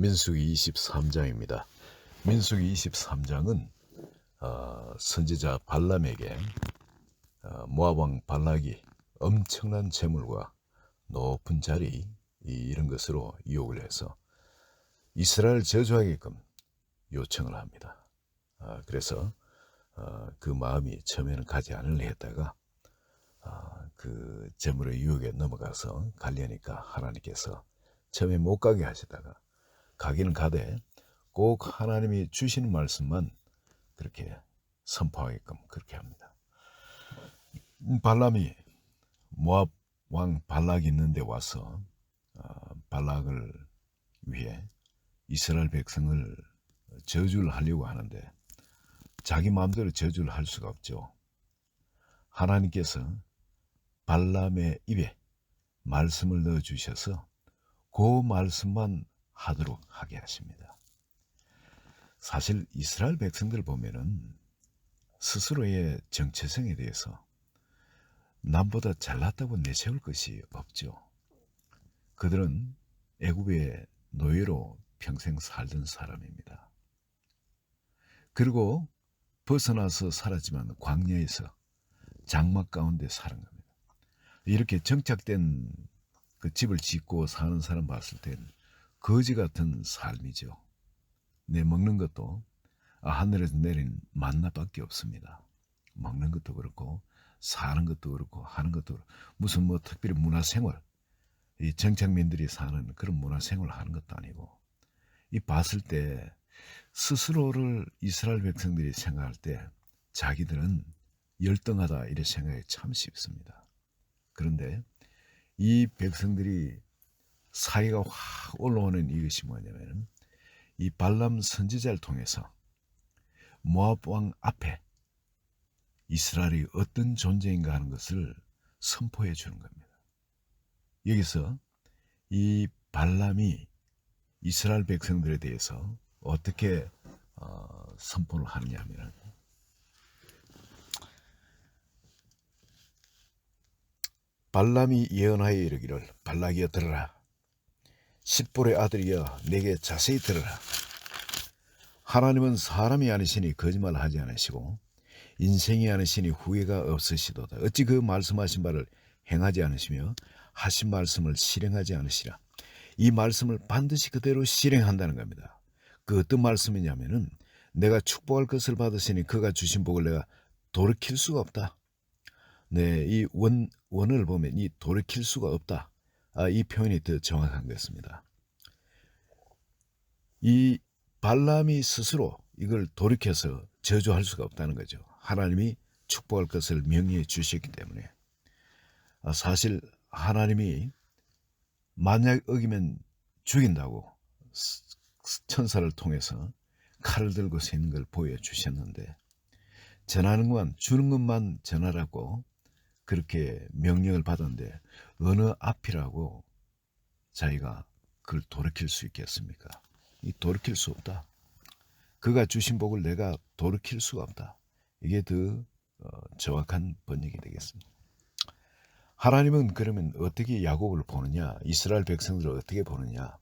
민수기 23장입니다. 민수기 23장은 선지자 발람에게 모압 왕 발락이 엄청난 재물과 높은 자리 이런 것으로 유혹을 해서 이스라엘을 저주하게끔 요청을 합니다. 그래서 그 마음이 처음에는 가지 않으려 했다가 그 재물의 유혹에 넘어가서 가려니까 하나님께서 처음에 못 가게 하시다가 가기는 가되 꼭 하나님이 주시는 말씀만 그렇게 선포하게끔 그렇게 합니다. 발람이 모압 왕 발락이 있는데 와서 발락을 위해 이스라엘 백성을 저주를 하려고 하는데 자기 마음대로 저주를 할 수가 없죠. 하나님께서 발람의 입에 말씀을 넣어주셔서 그 말씀만 하도록 하게 하십니다. 사실 이스라엘 백성들 보면은 스스로의 정체성에 대해서 남보다 잘났다고 내세울 것이 없죠. 그들은 애굽의 노예로 평생 살던 사람입니다. 그리고 벗어나서 살았지만 광야에서 장막 가운데 사는 겁니다. 이렇게 정착된 그 집을 짓고 사는 사람 봤을 땐 거지 같은 삶이죠. 내 먹는 것도 하늘에서 내린 만나밖에 없습니다. 먹는 것도 그렇고 사는 것도 그렇고 하는 것도 그렇고 무슨 뭐 특별히 문화생활, 이 정착민들이 사는 그런 문화생활을 하는 것도 아니고 이 봤을 때 스스로를 이스라엘 백성들이 생각할 때 자기들은 열등하다 이런 생각이 참 쉽습니다. 그런데 이 백성들이 사이가 확 올라오는 이것이 뭐냐면 이 발람 선지자를 통해서 모압 왕 앞에 이스라엘이 어떤 존재인가 하는 것을 선포해 주는 겁니다. 여기서 이 발람이 이스라엘 백성들에 대해서 어떻게 선포를 하느냐 하면 발람이 예언하여 이르기를 발락이여 들으라. 십볼의 아들이여 내게 자세히 들으라. 하나님은 사람이 아니시니 거짓말하지 않으시고 인생이 아니시니 후회가 없으시도다. 어찌 그 말씀하신 바를 행하지 않으시며 하신 말씀을 실행하지 않으시라. 이 말씀을 반드시 그대로 실행한다는 겁니다. 그 어떤 말씀이냐면은 내가 축복할 것을 받으시니 그가 주신 복을 내가 돌이킬 수가 없다. 네, 이 원을 보면 이 돌이킬 수가 없다. 이 표현이 더 정확한 것입니다. 이 발람이 스스로 이걸 돌이켜서 저주할 수가 없다는 거죠. 하나님이 축복할 것을 명의해 주셨기 때문에. 사실 하나님이 만약 어기면 죽인다고 천사를 통해서 칼을 들고 서 있는 걸 보여주셨는데 전하는 것만 주는 것만 전하라고 그렇게 명령을 받았는데 어느 앞이라고 자기가 그걸 돌이킬 수 있겠습니까? 이 돌이킬 수 없다. 그가 주신 복을 내가 돌이킬 수가 없다. 이게 더 정확한 번역이 되겠습니다. 하나님은 그러면 어떻게 야곱을 보느냐, 이스라엘 백성들을 어떻게 보느냐.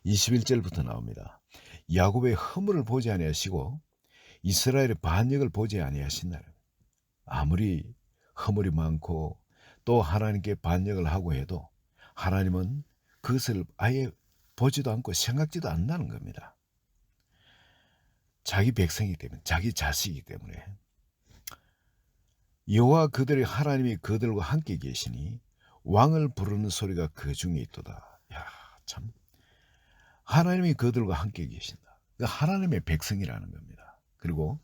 21절부터 나옵니다. 야곱의 허물을 보지 아니하시고 이스라엘의 반역을 보지 아니하신다. 아무리 허물이 많고 또 하나님께 반역을 하고 해도 하나님은 그것을 아예 보지도 않고 생각지도 않는다는 겁니다. 자기 백성이기 때문에, 자기 자식이기 때문에. 여호와 그들의 하나님이 그들과 함께 계시니 왕을 부르는 소리가 그 중에 있도다. 야, 참. 하나님이 그들과 함께 계신다. 하나님의 백성이라는 겁니다. 그리고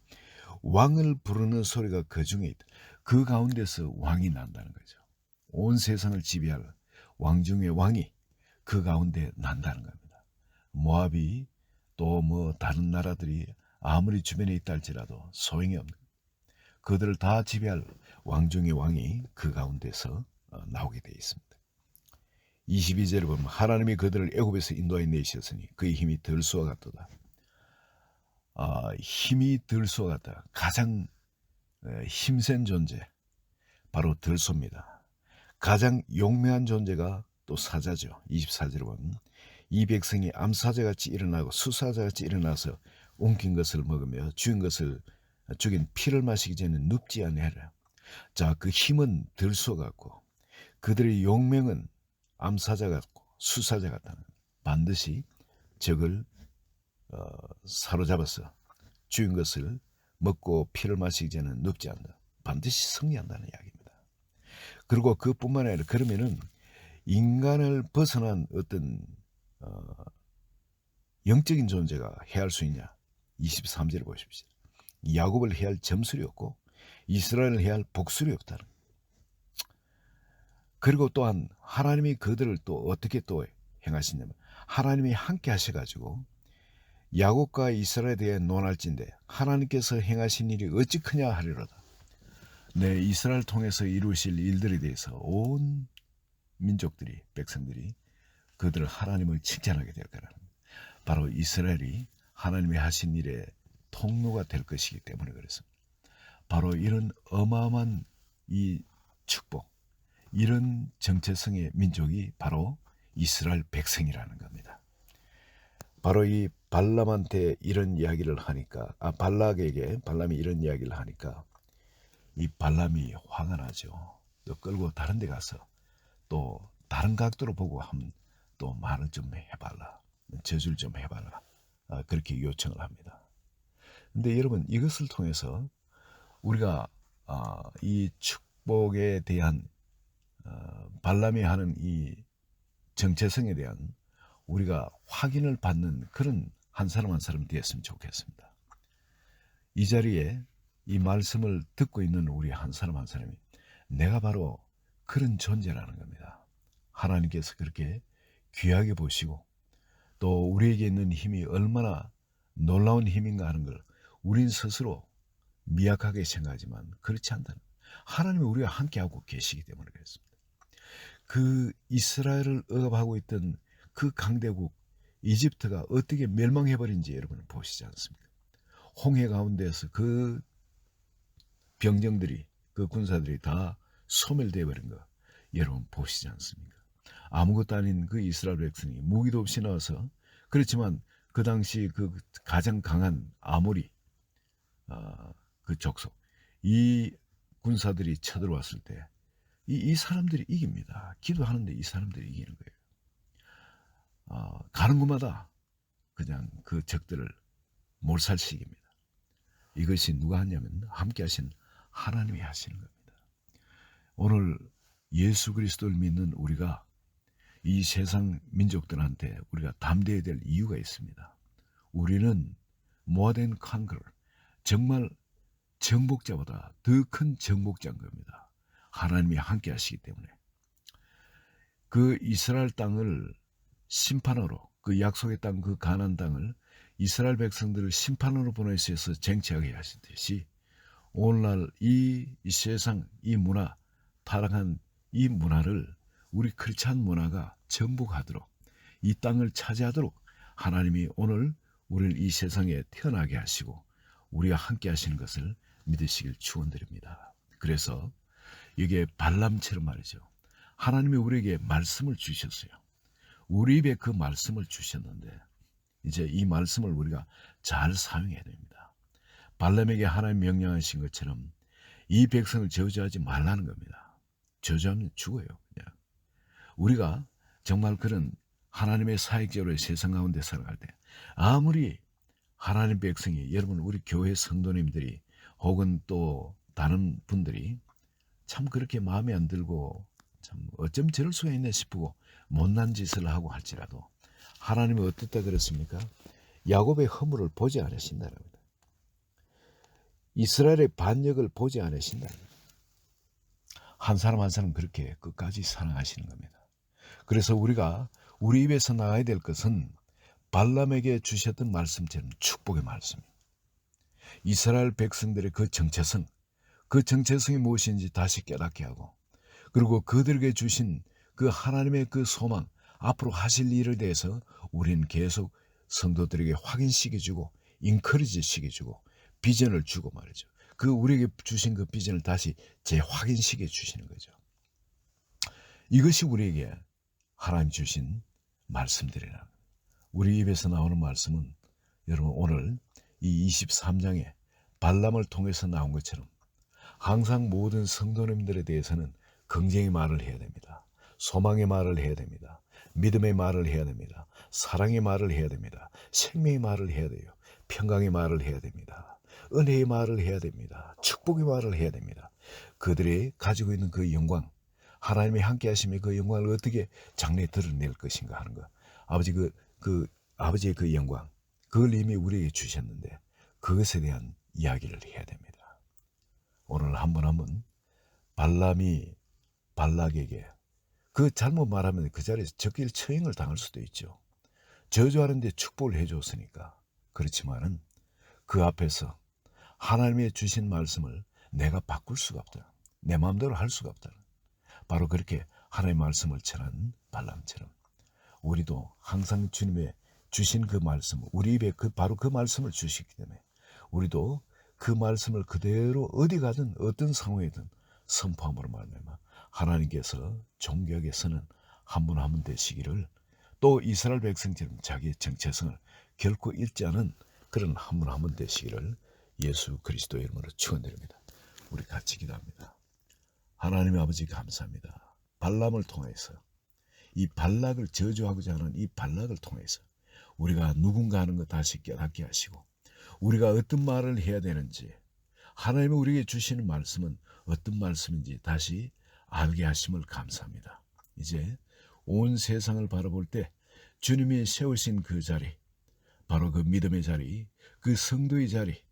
왕을 부르는 소리가 그 중에 있다. 그 가운데서 왕이 난다는 거죠. 온 세상을 지배할 왕 중의 왕이 그 가운데 난다는 겁니다. 모압이 또 뭐 다른 나라들이 아무리 주변에 있다 할지라도 소용이 없는 그들을 다 지배할 왕 중의 왕이 그 가운데서 나오게 되어 있습니다. 22절을 보면 하나님이 그들을 애굽에서 인도하여 내셨으니 그의 힘이 들소와 같도다. 힘이 들소와 같다. 가장 힘센 존재 바로 들소입니다. 가장 용맹한 존재가 또 사자죠. 24절을 보면 이 백성이 암사자같이 일어나고 수사자같이 일어나서 옮긴 것을 먹으며 죽인 피를 마시기 전에 눕지 아니하라. 자, 그 힘은 들소 같고 그들의 용맹은 암사자 같고 수사자 같다는 반드시 적을 사로잡아서 죽인 것을 먹고 피를 마시기 전에 눕지 않는다. 반드시 승리한다는 이야기입니다. 그리고 그뿐만 아니라 그러면은 인간을 벗어난 어떤 영적인 존재가 해할 수 있냐? 23절을 보십시오. 야곱을 해할 점술이 없고 이스라엘을 해할 복술이 없다는. 그리고 또한 하나님이 그들을 또 어떻게 또 행하시냐면 하나님이 함께 하셔가지고 야곱과 이스라엘에 대해 논할진대 하나님께서 행하신 일이 어찌 크냐 하리로다. 네, 이스라엘 통해서 이루실 일들에 대해서 온 민족들이 백성들이 그들을 하나님을 칭찬하게 될 거라는, 바로 이스라엘이 하나님이 하신 일의 통로가 될 것이기 때문에 그렇습니다. 바로 이런 어마어마한 이 축복, 이런 정체성의 민족이 바로 이스라엘 백성이라는 겁니다. 바로 이 발람한테 이런 이야기를 하니까, 발락에게 발람이 이런 이야기를 하니까 이 발람이 화가 나죠. 또 끌고 다른 데 가서 또 다른 각도로 보고 또 말을 좀 해봐라, 저주를 좀 해봐라, 그렇게 요청을 합니다. 근데 여러분, 이것을 통해서 우리가 이 축복에 대한 발람이 하는 이 정체성에 대한 우리가 확인을 받는 그런 한 사람 한 사람 되었으면 좋겠습니다. 이 자리에 이 말씀을 듣고 있는 우리 한 사람 한 사람이 내가 바로 그런 존재라는 겁니다. 하나님께서 그렇게 귀하게 보시고 또 우리에게 있는 힘이 얼마나 놀라운 힘인가 하는 걸 우린 스스로 미약하게 생각하지만 그렇지 않다는, 하나님이 우리와 함께하고 계시기 때문에 그렇습니다. 그 이스라엘을 억압하고 있던 그 강대국 이집트가 어떻게 멸망해버린지 여러분은 보시지 않습니까? 홍해 가운데서 그 병정들이, 그 군사들이 다 소멸되어 버린 거 여러분 보시지 않습니까? 아무것도 아닌 그 이스라엘 백성이 무기도 없이 나와서, 그렇지만 그 당시 그 가장 강한 아모리 그 족속, 이 군사들이 쳐들어왔을 때 이 사람들이 이깁니다. 기도하는데 이 사람들이 이기는 거예요. 가는 곳마다 그냥 그 적들을 몰살시킵니다. 이것이 누가 하냐면 함께 하신 하나님이 하시는 겁니다. 오늘 예수 그리스도를 믿는 우리가 이 세상 민족들한테 우리가 담대해야 될 이유가 있습니다. 우리는 more than conqueror, 정말 정복자보다 더 큰 정복자인 겁니다. 하나님이 함께 하시기 때문에. 그 이스라엘 땅을 심판으로, 그 약속의 땅, 그 가나안 땅을 이스라엘 백성들을 심판으로 보내셔서 쟁취하게 하시듯이 오늘날 이 세상, 이 문화, 타락한 이 문화를 우리 크리스찬 문화가 정복하도록, 이 땅을 차지하도록 하나님이 오늘 우리를 이 세상에 태어나게 하시고 우리와 함께 하시는 것을 믿으시길 축원드립니다. 그래서 이게 발람처럼 말이죠. 하나님이 우리에게 말씀을 주셨어요. 우리 입에 그 말씀을 주셨는데 이제 이 말씀을 우리가 잘 사용해야 됩니다. 발람에게 하나님 명령하신 것처럼 이 백성을 저주하지 말라는 겁니다. 저주하면 죽어요. 그냥. 우리가 정말 그런 하나님의 사역자로 세상 가운데 살아갈 때 아무리 하나님 백성이, 여러분 우리 교회 성도님들이 혹은 또 다른 분들이 참 그렇게 마음에 안 들고 참 어쩜 저럴 수가 있나 싶고 못난 짓을 하고 할지라도 하나님이 어떻다 그랬습니까? 야곱의 허물을 보지 않으신다는 겁니다. 이스라엘의 반역을 보지 않으신다는 겁니다. 한 사람 한 사람 그렇게 끝까지 사랑하시는 겁니다. 그래서 우리가 우리 입에서 나가야 될 것은 발람에게 주셨던 말씀처럼 축복의 말씀입니다. 이스라엘 백성들의 그 정체성, 그 정체성이 무엇인지 다시 깨닫게 하고, 그리고 그들에게 주신 그 하나님의 그 소망, 앞으로 하실 일에 대해서 우리는 계속 성도들에게 확인시켜주고 인커리지 시켜주고 비전을 주고 말이죠. 그 우리에게 주신 그 비전을 다시 재확인시켜 주시는 거죠. 이것이 우리에게 하나님 주신 말씀들이라. 우리 입에서 나오는 말씀은 여러분 오늘 이 23장에 발람을 통해서 나온 것처럼 항상 모든 성도님들에 대해서는 긍정의 말을 해야 됩니다. 소망의 말을 해야 됩니다. 믿음의 말을 해야 됩니다. 사랑의 말을 해야 됩니다. 생명의 말을 해야 돼요. 평강의 말을 해야 됩니다. 은혜의 말을 해야 됩니다. 축복의 말을 해야 됩니다. 그들이 가지고 있는 그 영광, 하나님의 함께 하심의 그 영광을 어떻게 장래에 드러낼 것인가 하는 것. 아버지의 그 영광, 그걸 이미 우리에게 주셨는데 그것에 대한 이야기를 해야 됩니다. 오늘 한 번 발람이 발락에게 그 잘못 말하면 그 자리에서 적길 처형을 당할 수도 있죠. 저주하는데 축복을 해줬으니까. 그렇지만은 그 앞에서 하나님의 주신 말씀을 내가 바꿀 수가 없다. 내 마음대로 할 수가 없다. 바로 그렇게 하나님의 말씀을 전한 발람처럼 우리도 항상 주님의 주신 그 말씀, 우리 입에 바로 그 말씀을 주시기 때문에 우리도 그 말씀을 그대로 어디 가든 어떤 상황이든 선포함으로 말미암아 하나님께서 존귀하게서는 한 분 한 분 되시기를, 또 이스라엘 백성처럼 자기의 정체성을 결코 잃지 않은 그런 한 분 한 분 되시기를 예수 그리스도의 이름으로 축원드립니다. 우리 같이 기도합니다. 하나님의 아버지 감사합니다. 발람을 통해서 이 발락을 저주하고자 하는 이 발락을 통해서 우리가 누군가 하는 것 다시 깨닫게 하시고 우리가 어떤 말을 해야 되는지, 하나님이 우리에게 주시는 말씀은 어떤 말씀인지 다시 알게 하심을 감사합니다. 이제 온 세상을 바라볼 때 주님이 세우신 그 자리, 바로 그 믿음의 자리, 그 성도의 자리,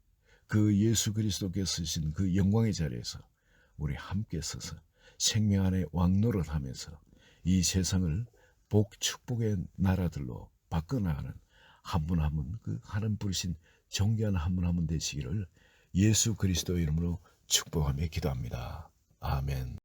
그 예수 그리스도께서 쓰신 그 영광의 자리에서 우리 함께 서서 생명 안에 왕노릇하면서 이 세상을 축복의 나라들로 바꿔나가는 한 분 한 분 그 하나님 부르신 존귀한 한 분 한 분 되시기를 예수 그리스도의 이름으로 축복하며 기도합니다. 아멘.